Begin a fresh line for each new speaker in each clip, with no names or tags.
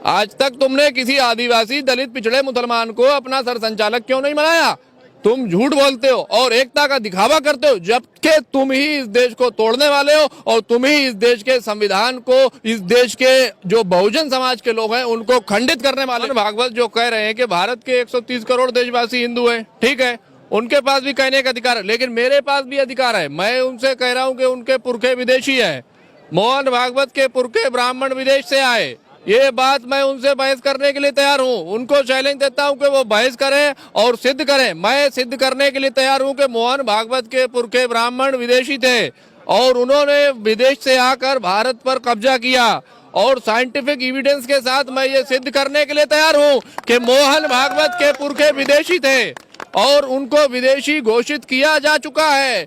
आज तक तुमने किसी आदिवासी, दलित, पिछड़े मुसलमान को अपना सरसंचालक क्यों नहीं बनाया? तुम झूठ बोलते हो और एकता का दिखावा करते हो, जबकि तुम ही इस देश को तोड़ने वाले हो और तुम ही इस देश के संविधान को, इस देश के जो बहुजन समाज के लोग हैं उनको खंडित करने वाले। भागवत जो कह रहे हैं कि भारत के 130 करोड़ देशवासी हिंदू हैं, ठीक है, उनके पास भी कहने का अधिकार है, लेकिन मेरे पास भी अधिकार है। मैं उनसे कह रहा हूं कि उनके पुरखे विदेशी हैं। मोहन भागवत के पुरखे ब्राह्मण विदेश से आए, ये बात मैं उनसे बहस करने के लिए तैयार हूं। उनको चैलेंज देता हूं कि वो बहस करें और सिद्ध करें। मैं सिद्ध करने के लिए तैयार हूं कि मोहन भागवत के पुरखे ब्राह्मण विदेशी थे और उन्होंने विदेश से आकर भारत पर कब्जा किया, और साइंटिफिक एविडेंस के साथ मैं ये सिद्ध करने के लिए तैयार हूं कि मोहन भागवत के पुरखे विदेशी थे और उनको विदेशी घोषित किया जा चुका है।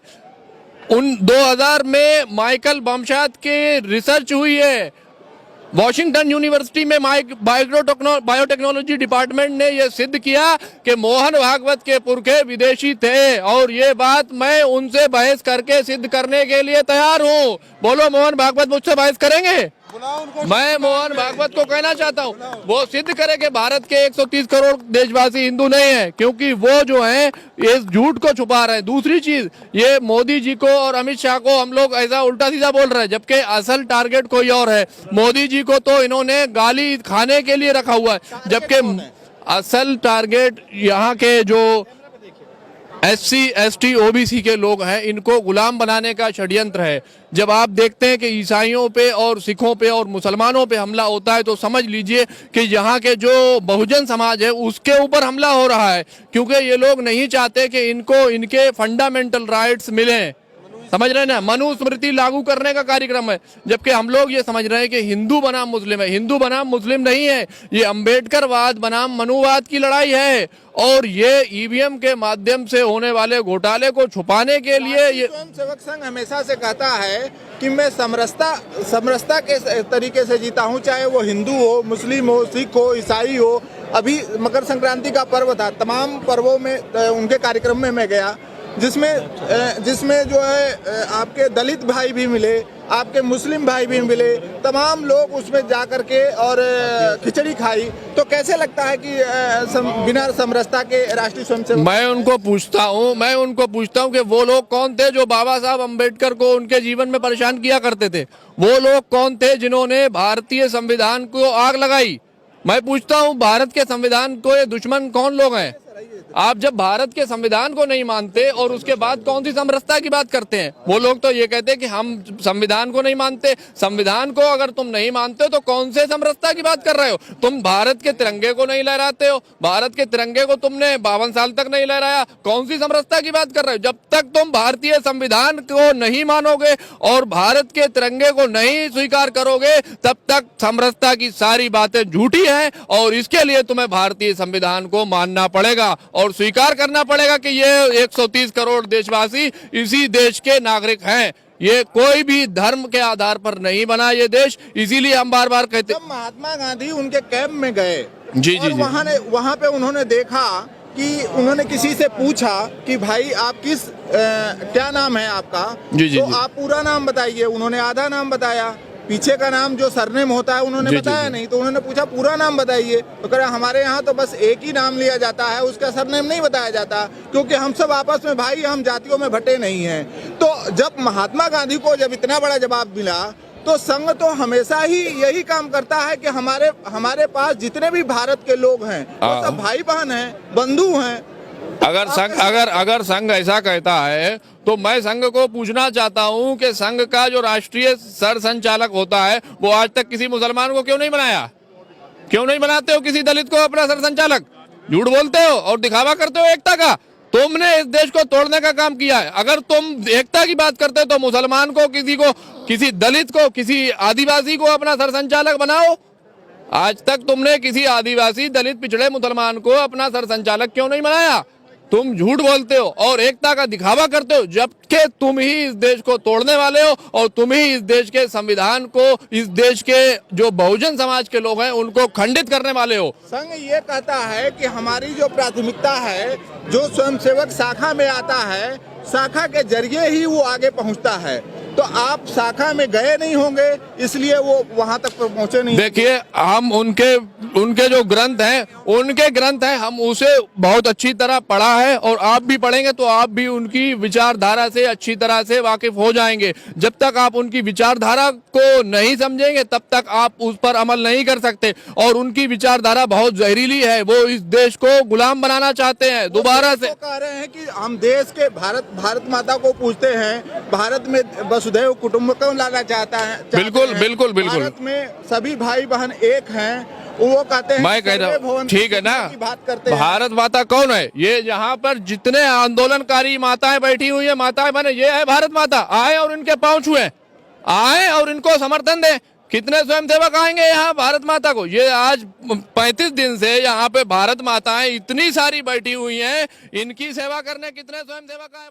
उन 2000 में माइकल बमशाद की रिसर्च हुई है, वॉशिंगटन यूनिवर्सिटी में बायोटेक्नोलॉजी डिपार्टमेंट ने यह सिद्ध किया कि मोहन भागवत के पुरखे विदेशी थे, और ये बात मैं उनसे बहस करके सिद्ध करने के लिए तैयार हूं। बोलो, मोहन भागवत मुझसे बहस करेंगे? मैं मोहन भागवत को कहना चाहता हूं, वो सिद्ध करे कि भारत के 130 करोड़ देशवासी हिंदू नहीं है, क्योंकि वो जो है इस झूठ को छुपा रहे हैं। दूसरी चीज, ये मोदी जी को और अमित शाह को हम लोग ऐसा उल्टा सीधा बोल रहे हैं, जबकि असल टारगेट कोई और है। मोदी जी को तो इन्होंने गाली खाने के लिए रखा हुआ है, जबकि असल टारगेट यहाँ के जो SC, ST, OBC के लोग हैं, इनको गुलाम बनाने का षड्यंत्र है। जब आप देखते हैं कि ईसाइयों पे और सिखों पे और मुसलमानों पे हमला होता है, तो समझ लीजिए कि यहाँ के जो बहुजन समाज है उसके ऊपर हमला हो रहा है, क्योंकि ये लोग नहीं चाहते कि इनको इनके फंडामेंटल राइट्स मिलें। समझ रहे हैं ना, मनुस्मृति लागू करने का कार्यक्रम है, जबकि हम लोग ये समझ रहे हैं कि हिंदू बनाम मुस्लिम है। हिंदू बनाम मुस्लिम नहीं है, ये अंबेडकरवाद बनाम मनुवाद की लड़ाई है, और ये EVM के माध्यम से होने वाले घोटाले को छुपाने के लिए ये
स्वयंसेवक संघ हमेशा से कहता है कि मैं समरसता के तरीके से जीता हूँ, चाहे वो हिंदू हो, मुस्लिम हो, सिख हो, ईसाई हो। अभी मकर संक्रांति का पर्व था, तमाम पर्वों में उनके कार्यक्रम में मैं गया, जिसमें जो है आपके दलित भाई भी मिले, आपके मुस्लिम भाई भी मिले, तमाम लोग उसमें जा करके और खिचड़ी खाई। तो कैसे लगता है कि बिना समरसता के राष्ट्रीय स्वयंसेवक?
मैं उनको पूछता हूँ कि वो लोग कौन थे जो बाबा साहब अम्बेडकर को उनके जीवन में परेशान किया करते थे? वो लोग कौन थे जिन्होंने भारतीय संविधान को आग लगाई? मैं पूछता हूँ, भारत के संविधान को ये दुश्मन कौन लोग हैं? आप जब भारत के संविधान को नहीं मानते और उसके बाद कौन सी समरसता की बात करते हैं? वो लोग तो ये कहते हैं कि हम संविधान को नहीं मानते। संविधान को अगर तुम नहीं मानते हो तो कौन से समरसता की बात कर रहे हो? तुम भारत के तिरंगे को नहीं लहराते हो, भारत के तिरंगे को तुमने 52 साल तक नहीं लहराया, कौन सी समरसता की बात कर रहे हो? जब तक तुम भारतीय संविधान को नहीं मानोगे और भारत के तिरंगे को नहीं स्वीकार करोगे, तब तक समरसता की सारी बातें झूठी हैं, और इसके लिए तुम्हें भारतीय संविधान को मानना पड़ेगा और स्वीकार करना पड़ेगा कि ये 130 करोड़ देशवासी इसी देश के नागरिक हैं। ये कोई भी धर्म के आधार पर नहीं बना ये देश, इसीलिए हम बार बार कहते हैं।
महात्मा गांधी उनके कैंप में गए,
जी,
वहाँ पे उन्होंने देखा कि उन्होंने किसी से पूछा कि भाई आप क्या नाम है आपका? तो आप पूरा नाम बताइए। उन्होंने आधा नाम बताया, पीछे का नाम जो सरनेम होता है उन्होंने बताया नहीं। तो उन्होंने पूछा पूरा नाम बताइए, तो कह रहा हमारे यहाँ तो बस एक ही नाम लिया जाता है, उसका सरनेम नहीं बताया जाता, क्योंकि हम सब आपस में भाई, हम जातियों में बटे नहीं हैं। तो जब महात्मा गांधी को जब इतना बड़ा जवाब मिला, तो संघ तो हमेशा ही यही काम करता है कि हमारे पास जितने भी भारत के लोग हैं वो सब भाई बहन हैं, बंधु हैं।
अगर संघ ऐसा कहता है तो मैं संघ को पूछना चाहता हूं कि संघ का जो राष्ट्रीय सरसंचालक होता है वो आज तक किसी मुसलमान को क्यों नहीं बनाया? क्यों नहीं बनाते हो किसी दलित को अपना सरसंचालक? झूठ बोलते हो और दिखावा करते हो एकता का। तुमने इस देश को तोड़ने का काम किया है। अगर तुम एकता की बात करते हो तो मुसलमान को, किसी दलित को, किसी आदिवासी को अपना सरसंचालक बनाओ। आज तक तुमने किसी आदिवासी, दलित, पिछड़े मुसलमान को अपना सरसंचालक क्यों नहीं बनाया? तुम झूठ बोलते हो और एकता का दिखावा करते हो, जबकि तुम ही इस देश को तोड़ने वाले हो और तुम ही इस देश के संविधान को, इस देश के जो बहुजन समाज के लोग हैं उनको खंडित करने वाले हो।
संघ ये कहता है कि हमारी जो प्राथमिकता है, जो स्वयंसेवक शाखा में आता है, शाखा के जरिए ही वो आगे पहुंचता है। तो आप शाखा में गए नहीं होंगे, इसलिए वो वहां तक पहुंचे नहीं।
देखिए, हम उनके जो ग्रंथ हैं हम उसे बहुत अच्छी तरह पढ़ा है, और आप भी पढ़ेंगे तो आप भी उनकी विचारधारा से अच्छी तरह से वाकिफ हो जाएंगे। जब तक आप उनकी विचारधारा को नहीं समझेंगे तब तक आप उस पर अमल नहीं कर सकते। और उनकी विचारधारा बहुत जहरीली है, वो इस देश को गुलाम बनाना चाहते हैं दोबारा से।
कह रहे हैं कि हम देश के भारत माता को पूछते हैं, भारत में वसुधैव कुटुंबकम लाना चाहता है।
बिल्कुल बिल्कुल बिल्कुल।
भारत में सभी भाई बहन एक हैं, वो कहते हैं।
मैं कह रहा हूँ, ठीक है ना,
बात करते हैं।
भारत माता कौन है? ये यहाँ पर जितने आंदोलनकारी माताएं बैठी हुई है, माताएं बने, ये है भारत माता। आए और इनके पांव छुए, आए और इनको समर्थन दे। कितने स्वयंसेवक आएंगे यहाँ भारत माता को? ये आज 35 दिन से यहाँ पे भारत माताएं इतनी सारी बैठी हुई हैं, इनकी सेवा करने कितने स्वयंसेवक आए?